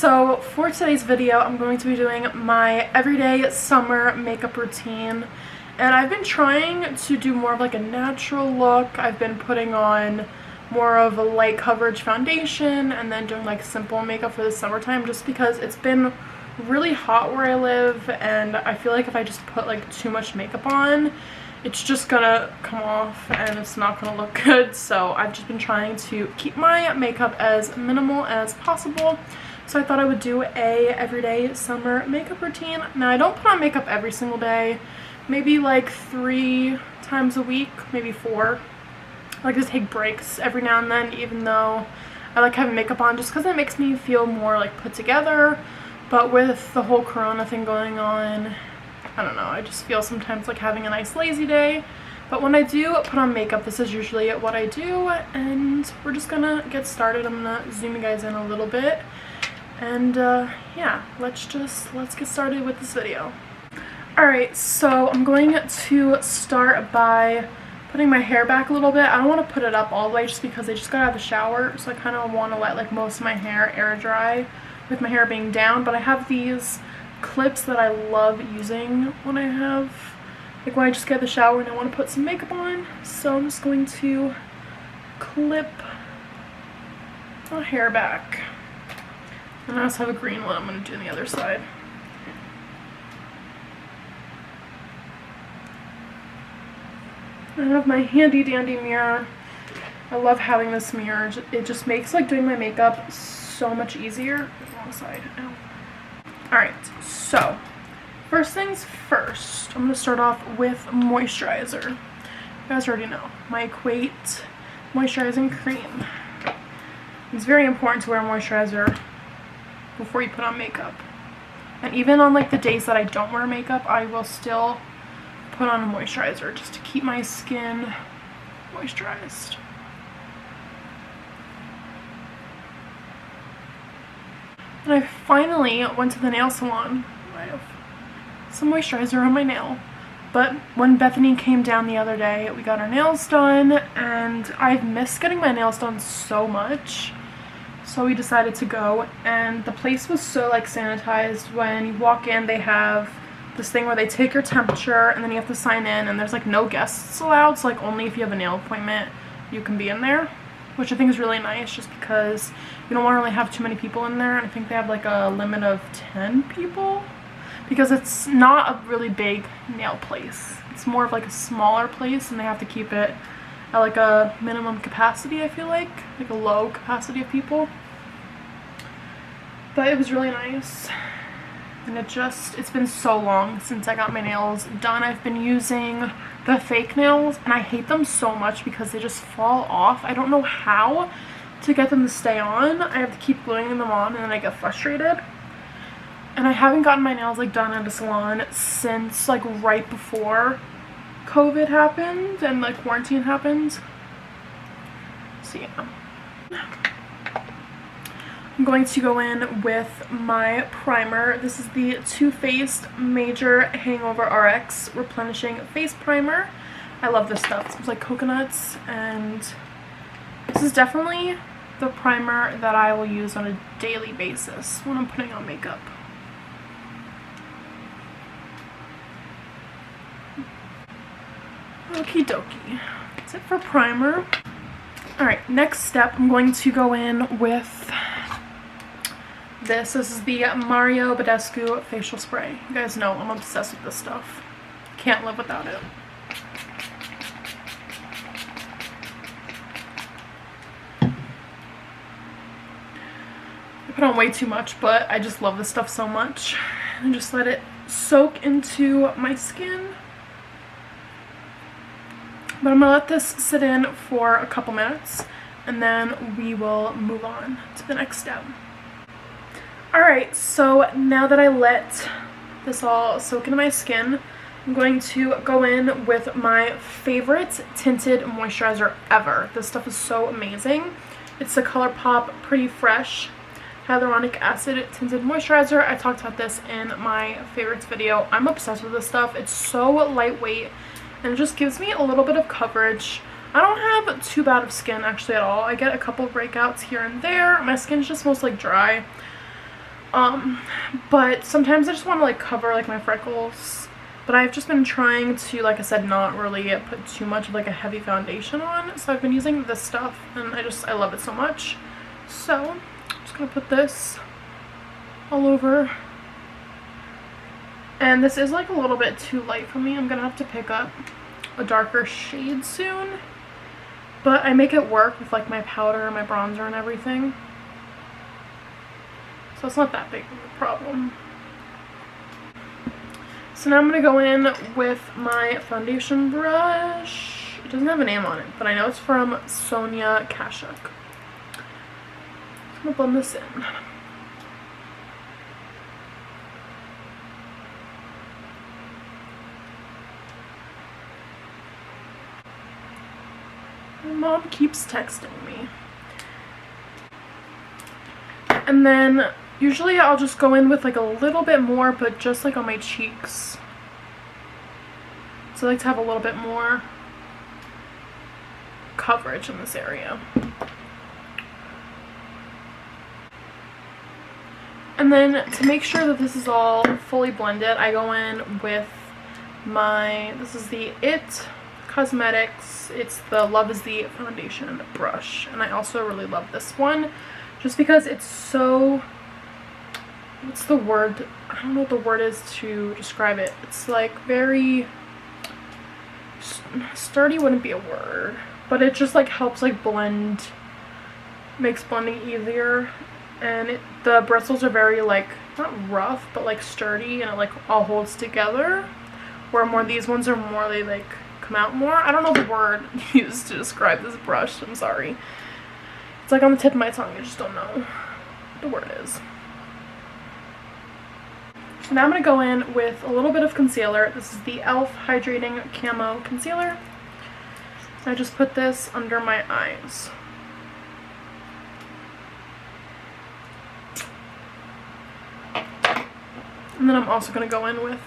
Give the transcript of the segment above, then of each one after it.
So for today's video, I'm going to be doing my everyday summer makeup routine. And I've been trying to do more of like a natural look. I've been putting on more of a light coverage foundation and then doing like simple makeup for the summertime just because it's been really hot where I live, and I feel like if I just put like too much makeup on, it's just gonna come off and it's not gonna look good. So I've just been trying to keep my makeup as minimal as possible. So I thought I would do a everyday summer makeup routine. Now I don't put on makeup every single day, maybe like 3 times a week, maybe 4. I like to take breaks every now and then, even though I like having makeup on just because it makes me feel more like put together. But with the whole corona thing going on, I don't know, I just feel sometimes like having a nice lazy day. But when I do put on makeup, this is usually what I do, and we're just gonna get started. I'm gonna zoom you guys in a little bit. And yeah, let's get started with this video. Alright, so I'm going to start by putting my hair back a little bit. I don't want to put it up all the way just because I just got out of the shower, so I kind of want to let like most of my hair air dry with my hair being down. But I have these clips that I love using when I just get out of the shower and I want to put some makeup on. So I'm just going to clip my hair back. And I also have a green one I'm going to do on the other side. I have my handy dandy mirror. I love having this mirror. It just makes like doing my makeup so much easier. Wrong side. Alright, so first things first, I'm going to start off with moisturizer. You guys already know. My Equate moisturizing cream. It's very important to wear moisturizer before you put on makeup. And even on like the days that I don't wear makeup, I will still put on a moisturizer just to keep my skin moisturized. And I finally went to the nail salon. I have some moisturizer on my nail. But when Bethany came down the other day, we got our nails done, and I've missed getting my nails done so much. So we decided to go, and the place was so like sanitized. When you walk in, they have this thing where they take your temperature and then you have to sign in, and there's like no guests allowed, so like only if you have a nail appointment you can be in there, which I think is really nice just because you don't want to really have too many people in there. And I think they have like a limit of 10 people because it's not a really big nail place. It's more of like a smaller place, and they have to keep it at like a minimum capacity, I feel like a low capacity of people. But it was really nice. And it's been so long since I got my nails done. I've been using the fake nails, and I hate them so much because they just fall off. I don't know how to get them to stay on. I have to keep gluing them on, and then I get frustrated. And I haven't gotten my nails like done at a salon since like right before COVID happened and like quarantine happened. So yeah. I'm going to go in with my primer. This is the Too Faced Major Hangover RX Replenishing Face Primer. I love this stuff. It smells like coconuts, and this is definitely the primer that I will use on a daily basis when I'm putting on makeup. Okie dokie. That's it for primer. Alright, next step, I'm going to go in with this. This is the Mario Badescu facial spray. You guys know I'm obsessed with this stuff. Can't live without it. I put on way too much, but I just love this stuff so much. And just let it soak into my skin. But I'm going to let this sit in for a couple minutes, and then we will move on to the next step. Alright, so now that I let this all soak into my skin, I'm going to go in with my favorite tinted moisturizer ever. This stuff is so amazing. It's the ColourPop Pretty Fresh Hyaluronic Acid Tinted Moisturizer. I talked about this in my favorites video. I'm obsessed with this stuff. It's so lightweight, and it just gives me a little bit of coverage. I don't have too bad of skin actually at all. I get a couple breakouts here and there. My skin's just mostly dry. But sometimes I just want to like cover like my freckles. But I've just been trying to, like I said, not really put too much of like a heavy foundation on. So I've been using this stuff and I love it so much. So I'm just gonna put this all over. And this is like a little bit too light for me. I'm gonna have to pick up a darker shade soon. But I make it work with like my powder and my bronzer and everything. So it's not that big of a problem. So now I'm going to go in with my foundation brush. It doesn't have a name on it, but I know it's from Sonia Kashuk. I'm going to blend this in. My mom keeps texting me. And then usually I'll just go in with like a little bit more, but just like on my cheeks. So I like to have a little bit more coverage in this area. And then to make sure that this is all fully blended, I go in with this is the IT Cosmetics. It's the Love is the Foundation brush. And I also really love this one just because it's so, what's the word? I don't know what the word is to describe it. It's like very sturdy, wouldn't be a word, but it just like helps like blend, makes blending easier. And the bristles are very like, not rough, but like sturdy, and it like all holds together. Where more these ones are more, they like come out more. I don't know the word used to describe this brush, I'm sorry. It's like on the tip of my tongue, I just don't know what the word is. So now I'm going to go in with a little bit of concealer. This is the e.l.f. Hydrating Camo Concealer. I just put this under my eyes. And then I'm also going to go in with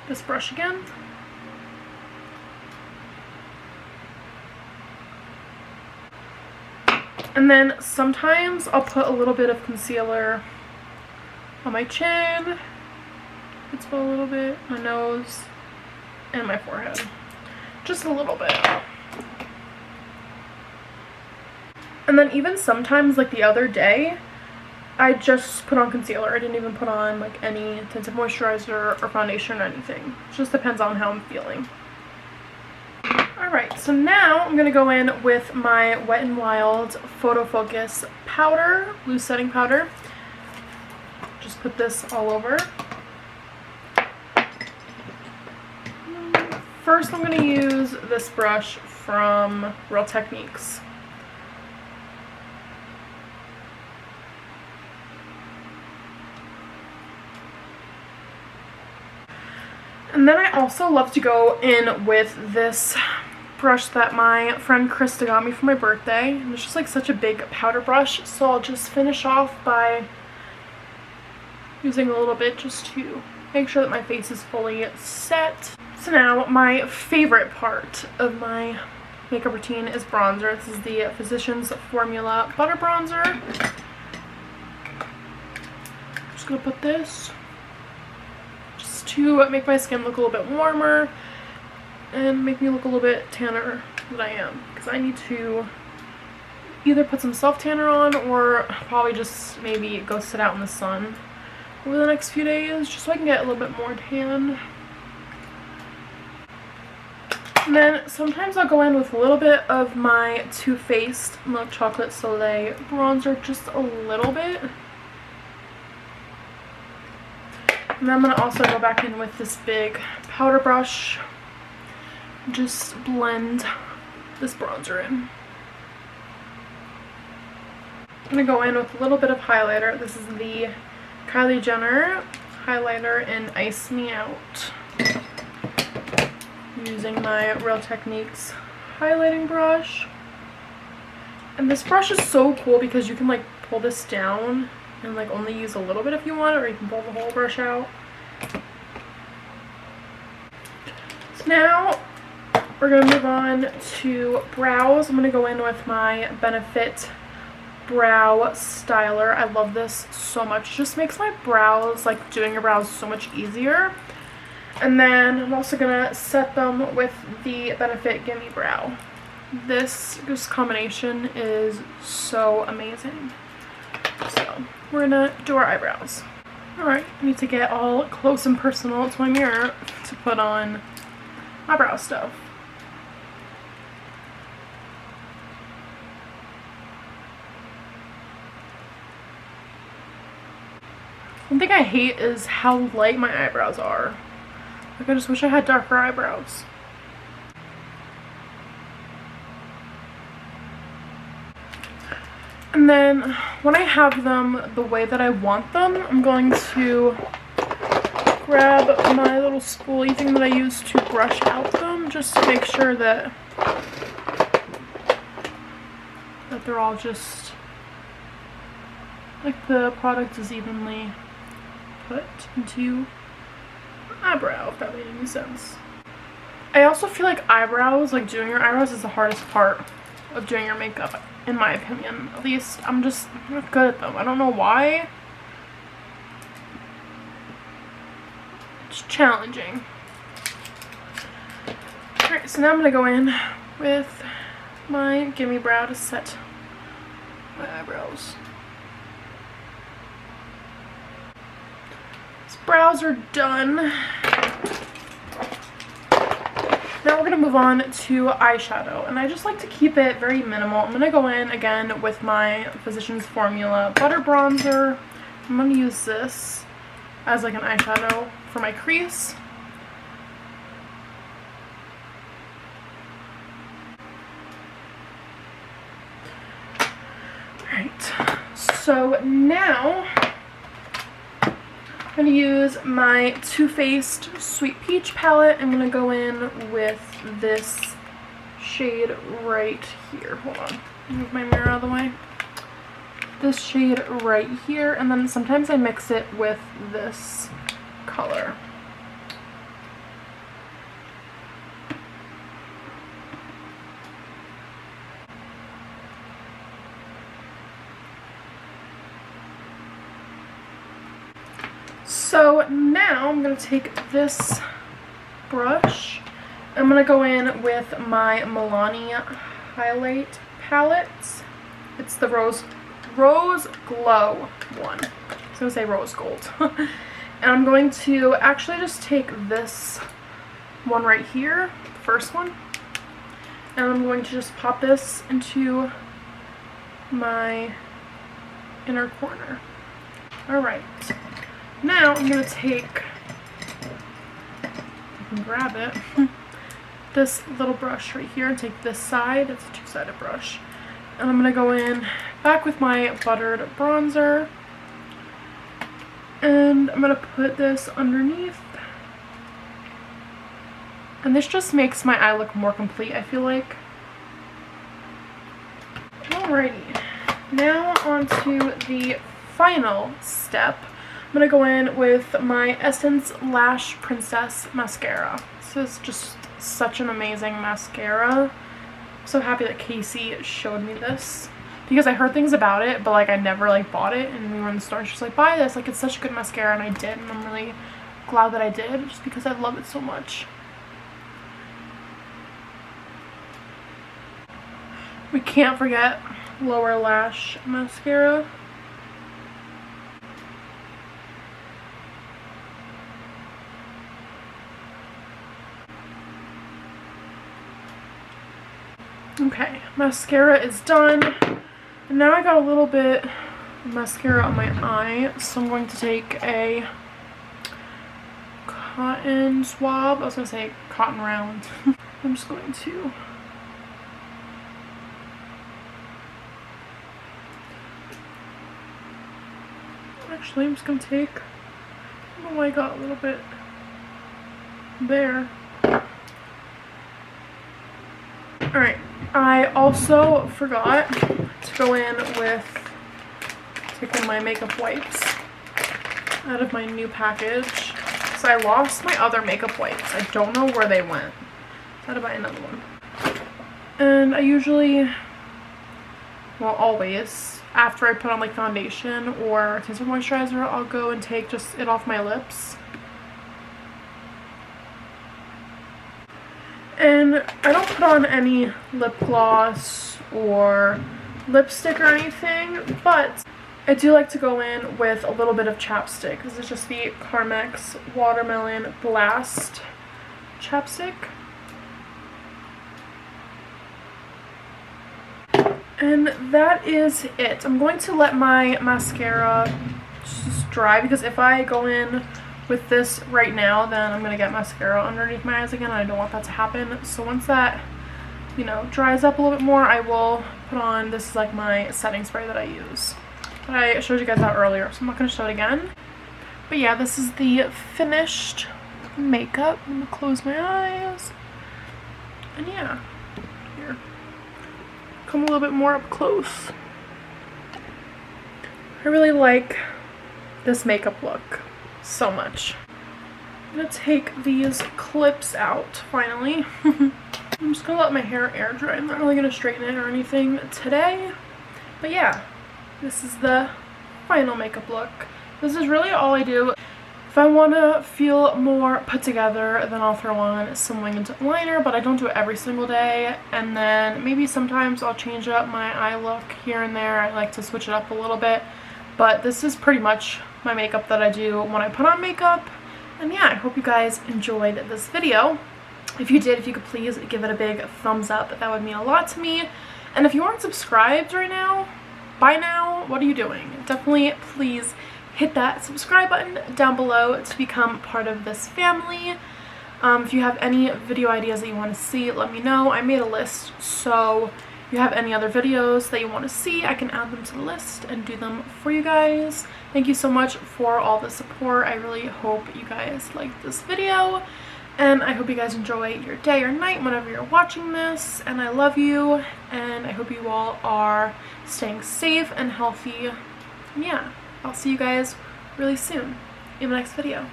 this brush again. And then sometimes I'll put a little bit of concealer on my chin. It's a little bit, my nose, and my forehead. Just a little bit. And then even sometimes, like the other day, I just put on concealer. I didn't even put on like any tinted moisturizer or foundation or anything. It just depends on how I'm feeling. Alright, so now I'm going to go in with my Wet n Wild Photo Focus powder, loose setting powder. Just put this all over. First I'm going to use this brush from Real Techniques. And then I also love to go in with this brush that my friend Krista got me for my birthday. And it's just like such a big powder brush, so I'll just finish off by using a little bit just to make sure that my face is fully set. So now my favorite part of my makeup routine is bronzer. This is the Physicians Formula Butter Bronzer. I'm just gonna put this just to make my skin look a little bit warmer and make me look a little bit tanner than I am, because I need to either put some self tanner on or probably just maybe go sit out in the sun over the next few days just so I can get a little bit more tan. And then sometimes I'll go in with a little bit of my Too Faced Milk Chocolate Soleil bronzer, just a little bit. And then I'm going to also go back in with this big powder brush, just blend this bronzer in. I'm going to go in with a little bit of highlighter. This is the Kylie Jenner highlighter in Ice Me Out. Using my Real Techniques highlighting brush. And this brush is so cool because you can like pull this down and like only use a little bit if you want, or you can pull the whole brush out. So now we're going to move on to brows. I'm going to go in with my Benefit brow styler. I love this so much. It just makes my brows, like doing your brows, so much easier. And then I'm also gonna set them with the Benefit Gimme Brow. This combination is so amazing. So we're gonna do our eyebrows. Alright, I need to get all close and personal to my mirror to put on my brow stuff. One thing I hate is how light my eyebrows are. Like, I just wish I had darker eyebrows. And then when I have them the way that I want them, I'm going to grab my little spoolie thing that I use to brush out them, just to make sure that they're all just, like, the product is evenly put into my eyebrow, if that made any sense. I also feel like eyebrows, like doing your eyebrows, is the hardest part of doing your makeup, in my opinion. At least I'm just not good at them. I don't know why. It's challenging. Alright, so now I'm gonna go in with my Gimme Brow to set my eyebrows. These brows are done. Now we're going to move on to eyeshadow, and I just like to keep it very minimal. I'm going to go in again with my Physicians Formula Butter Bronzer. I'm going to use this as like an eyeshadow for my crease. Alright, so now I'm going to use my Too Faced Sweet Peach palette. I'm going to go in with this shade right here. Hold on. Move my mirror out of the way. This shade right here. And then sometimes I mix it with this color. So now I'm going to take this brush. I'm going to go in with my Milani highlight palette. It's the Rose Glow one. I was going to say rose gold. And I'm going to actually just take this one right here, the first one, and I'm going to just pop this into my inner corner. Alright. Now I'm going to take, I can grab it, this little brush right here and take this side. It's a two-sided brush. And I'm going to go in back with my buttered bronzer. And I'm going to put this underneath. And this just makes my eye look more complete, I feel like. Alrighty. Now on to the final step. I'm going to go in with my Essence Lash Princess Mascara. This is just such an amazing mascara. I'm so happy that Casey showed me this, because I heard things about it, but like I never like bought it, and we were in the store and she's like, buy this, like it's such a good mascara, and I did, and I'm really glad that I did, just because I love it so much. We can't forget lower lash mascara. Okay, mascara is done. And now I got a little bit of mascara on my eye, so I'm going to take a cotton swab. I was going to say cotton round. I'm just going to actually, I'm just going to take, I don't know why I got a little bit there. Alright, I also forgot to go in with taking my makeup wipes out of my new package. So I lost my other makeup wipes. I don't know where they went. I had to buy another one. And I usually, well always, after I put on like foundation or tinted moisturizer, I'll go and take just it off my lips. And I don't put on any lip gloss or lipstick or anything, but I do like to go in with a little bit of chapstick. This is just the Carmex Watermelon Blast chapstick. And that is it. I'm going to let my mascara just dry, because if I go in with this right now, then I'm going to get mascara underneath my eyes again, and I don't want that to happen. So once that, you know, dries up a little bit more, I will put on, this is like my setting spray that I use. I showed you guys that earlier, so I'm not going to show it again. But yeah, this is the finished makeup. I'm going to close my eyes. And yeah, here. Come a little bit more up close. I really like this makeup look so much. I'm going to take these clips out finally. I'm just going to let my hair air dry. I'm not really going to straighten it or anything today. But yeah. This is the final makeup look. This is really all I do. If I want to feel more put together, then I'll throw on some winged liner, but I don't do it every single day. And then maybe sometimes I'll change up my eye look here and there. I like to switch it up a little bit. But this is pretty much my makeup that I do when I put on makeup. And yeah, I hope you guys enjoyed this video. If you did, if you could please give it a big thumbs up, that would mean a lot to me. And if you aren't subscribed right now, by now, what are you doing? Definitely please hit that subscribe button down below to become part of this family. If you have any video ideas that you want to see, let me know. I made a list, so if you have any other videos that you want to see, I can add them to the list and do them for you guys. Thank you so much for all the support. I really hope you guys liked this video, and I hope you guys enjoy your day or night whenever you're watching this, and I love you, and I hope you all are staying safe and healthy. And yeah, I'll see you guys really soon in the next video.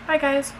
Bye guys.